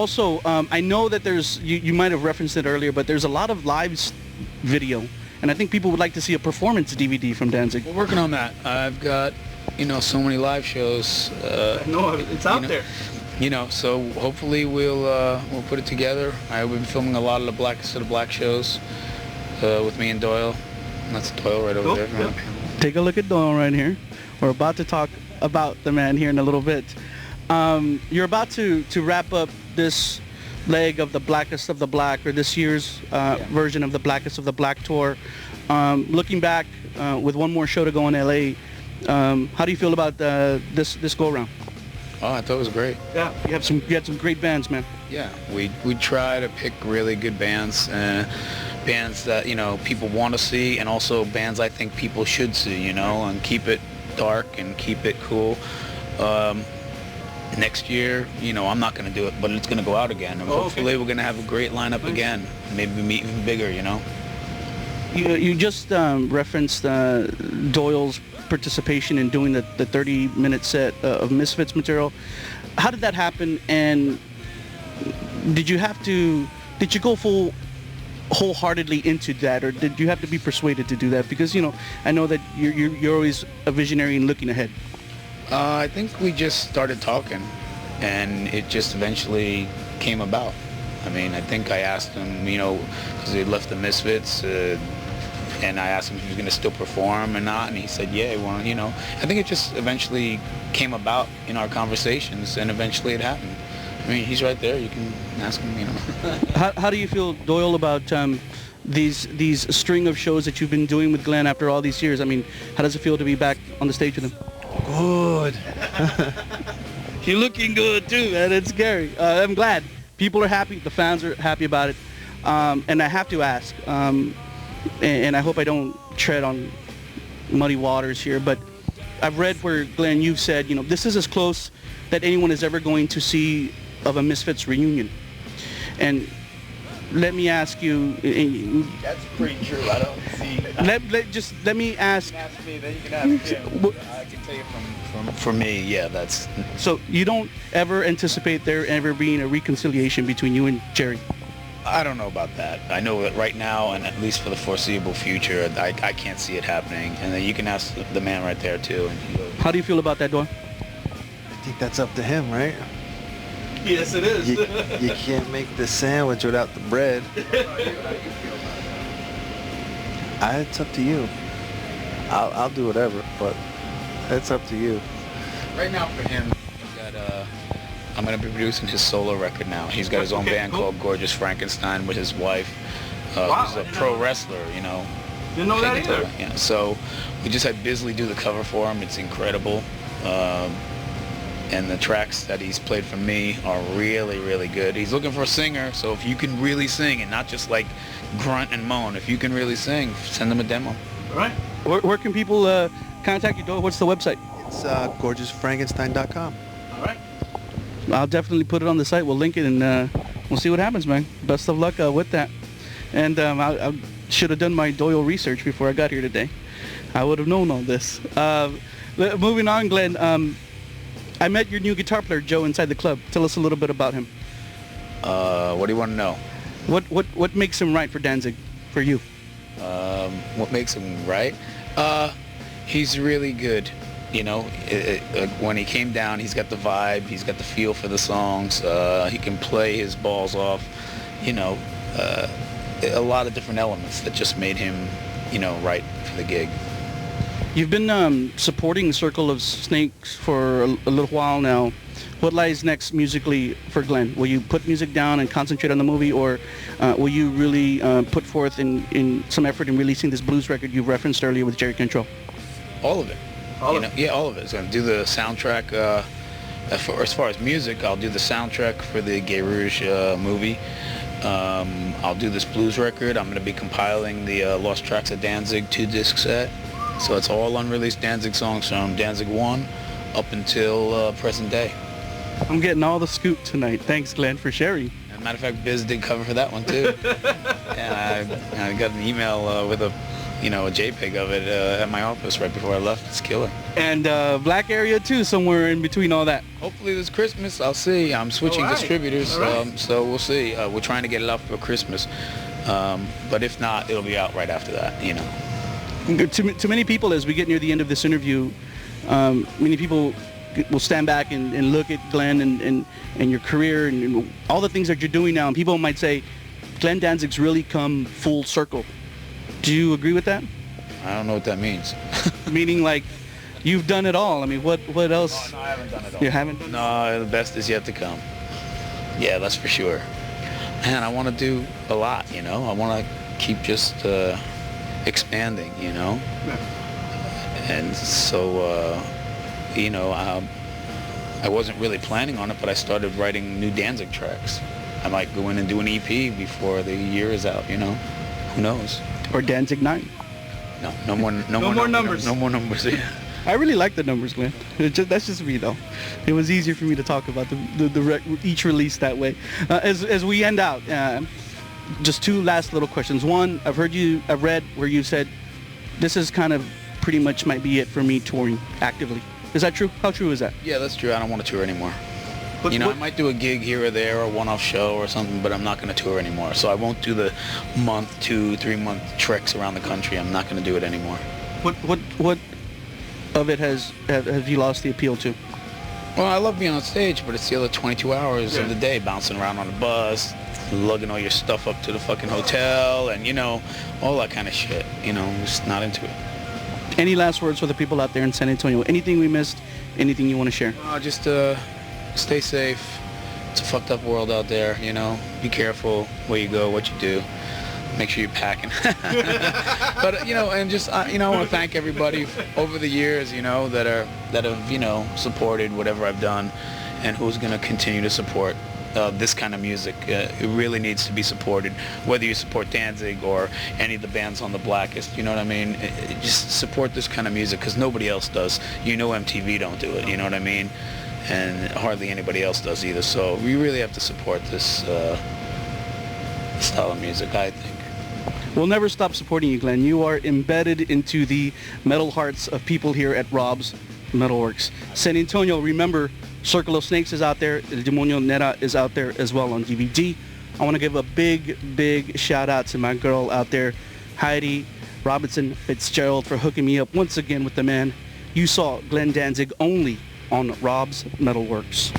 Also, I know that you might have referenced it earlier, but there's a lot of video, and I think people would like to see a performance DVD from Danzig. We're working on that. I've got, so many live shows. No, it's out there. So hopefully we'll put it together. I've been filming a lot of the blackest of the black shows with me and Doyle. And that's Doyle right over there. Yep. Take a look at Doyle right here. We're about to talk about the man here in a little bit. You're about to wrap up this leg of the Blackest of the Black, or this year's version of the Blackest of the Black tour. Looking back with one more show to go in LA, how do you feel about this go around? Oh, I thought it was great. Yeah, you had some great bands, man. Yeah, we try to pick really good bands, bands that people want to see, and also bands I think people should see, and keep it dark and keep it cool. Next year, I'm not going to do it, but it's going to go out again, and hopefully we're going to have a great lineup again, maybe even bigger. You just referenced Doyle's participation in doing the 30-minute set of Misfits material. How did that happen, and did you go wholeheartedly into that, or did you have to be persuaded to do that? Because I know that you're always a visionary and looking ahead. I think we just started talking, and it just eventually came about. I mean, I think I asked him, because he left the Misfits, and I asked him if he was going to still perform or not, and he said, yeah, well, I think it just eventually came about in our conversations, and eventually it happened. I mean, he's right there. You can ask him, How do you feel, Doyle, about these string of shows that you've been doing with Glenn after all these years? I mean, how does it feel to be back on the stage with him? Good. You're looking good too, man. It's scary. I'm glad. People are happy. The fans are happy about it. And I have to ask, and I hope I don't tread on muddy waters here, but I've read where, Glenn, you've said, this is as close that anyone is ever going to see of a Misfits reunion. And let me ask you. That's pretty true. I don't see. Let me ask. Ask me, then you can ask him. I can tell you for me, yeah, that's. So you don't ever anticipate there ever being a reconciliation between you and Jerry? I don't know about that. I know that right now, and at least for the foreseeable future, I can't see it happening. And then you can ask the man right there too. And how do you feel about that, Doyle? I think that's up to him, right? Yes, it is. You can't make the sandwich without the bread. It's up to you. I'll do whatever, but it's up to you. Right now for him, I'm going to be producing his solo record now. He's got his own band called Gorgeous Frankenstein with his wife, who's a pro wrestler, Didn't know that either. Yeah, so we just had Bisley do the cover for him. It's incredible. And the tracks that he's played for me are really, really good. He's looking for a singer, so if you can really sing and not just like grunt and moan, if you can really sing, send him a demo. All right. Where can people contact you, Doyle? What's the website? It's gorgeousfrankenstein.com. All right. I'll definitely put it on the site. We'll link it, and we'll see what happens, man. Best of luck with that. And I should have done my Doyle research before I got here today. I would have known all this. Moving on, Glenn. I met your new guitar player, Joe, inside the club. Tell us a little bit about him. What do you want to know? What makes him right for Danzig, for you? What makes him right? He's really good. When he came down, he's got the vibe, he's got the feel for the songs, he can play his balls off, a lot of different elements that just made him, right for the gig. You've been supporting Circle of Snakes for a little while now. What lies next musically for Glenn? Will you put music down and concentrate on the movie, or will you really put forth in some effort in releasing this blues record you referenced earlier with Jerry Cantrell? All of it. Yeah, all of it. So I'm going to do the soundtrack. As far as music, I'll do the soundtrack for the Gay Rouge movie. I'll do this blues record. I'm going to be compiling the Lost Tracks of Danzig 2-disc set. So it's all unreleased Danzig songs from Danzig 1 up until present day. I'm getting all the scoop tonight. Thanks, Glenn, for sharing. As a matter of fact, Biz did cover for that one too. And I got an email with a you know, a JPEG of it at my office right before I left. It's killer. And Black Area too, somewhere in between all that. Hopefully this Christmas, I'll see. I'm switching distributors, so we'll see. We're trying to get it out for Christmas. But if not, it'll be out right after that, you know. To many people, as we get near the end of this interview, many people will stand back and look at Glenn and your career and all the things that you're doing now, and people might say, Glenn Danzig's really come full circle. Do you agree with that? I don't know what that means. Meaning, like, you've done it all. I mean, what else? No, I haven't done it all. You haven't done it? No, the best is yet to come. Yeah, that's for sure. And I want to do a lot, you know. I want to keep just expanding, you know. Yeah. And so, you know, I wasn't really planning on it, but I started writing new Danzig tracks. I might go in and do an EP before the year is out, you know. Who knows? Or Danzig 9. No more numbers. No more numbers. Yeah. I really like the numbers, Glenn. That's just me, though. It was easier for me to talk about each release that way. As we end out, just two last little questions. One, I've read where you said, this is kind of pretty much might be it for me touring actively. Is that true? How true is that? Yeah, that's true. I don't want to tour anymore. You know, I might do a gig here or there or a one-off show or something, but I'm not going to tour anymore. So I won't do the month, 2-3 month treks around the country. I'm not going to do it anymore. What of it have you lost the appeal to? Well, I love being on stage, but it's the other 22 hours of the day bouncing around on the bus, lugging all your stuff up to the fucking hotel, and, you know, all that kind of shit. You know, I'm just not into it. Any last words for the people out there in San Antonio? Anything we missed? Anything you want to share? Just stay safe. It's a fucked up world out there, you know. Be careful where you go, what you do. Make sure you're packing. But, you know, and just, you know, I want to thank everybody over the years, you know, that have, you know, supported whatever I've done and who's going to continue to support this kind of music. It really needs to be supported, whether you support Danzig or any of the bands on the Blackest, you know what I mean? Just support this kind of music because nobody else does. You know MTV don't do it, you know what I mean? And hardly anybody else does either. So we really have to support this style of music, I think. We'll never stop supporting you, Glenn. You are embedded into the metal hearts of people here at Rob's MetalWorks. San Antonio, remember, Circle of Snakes is out there. El Demonio Nera is out there as well on DVD. I want to give a big shout out to my girl out there, Heidi Robinson Fitzgerald, for hooking me up once again with the man. You saw Glenn Danzig only on Rob's MetalWorks.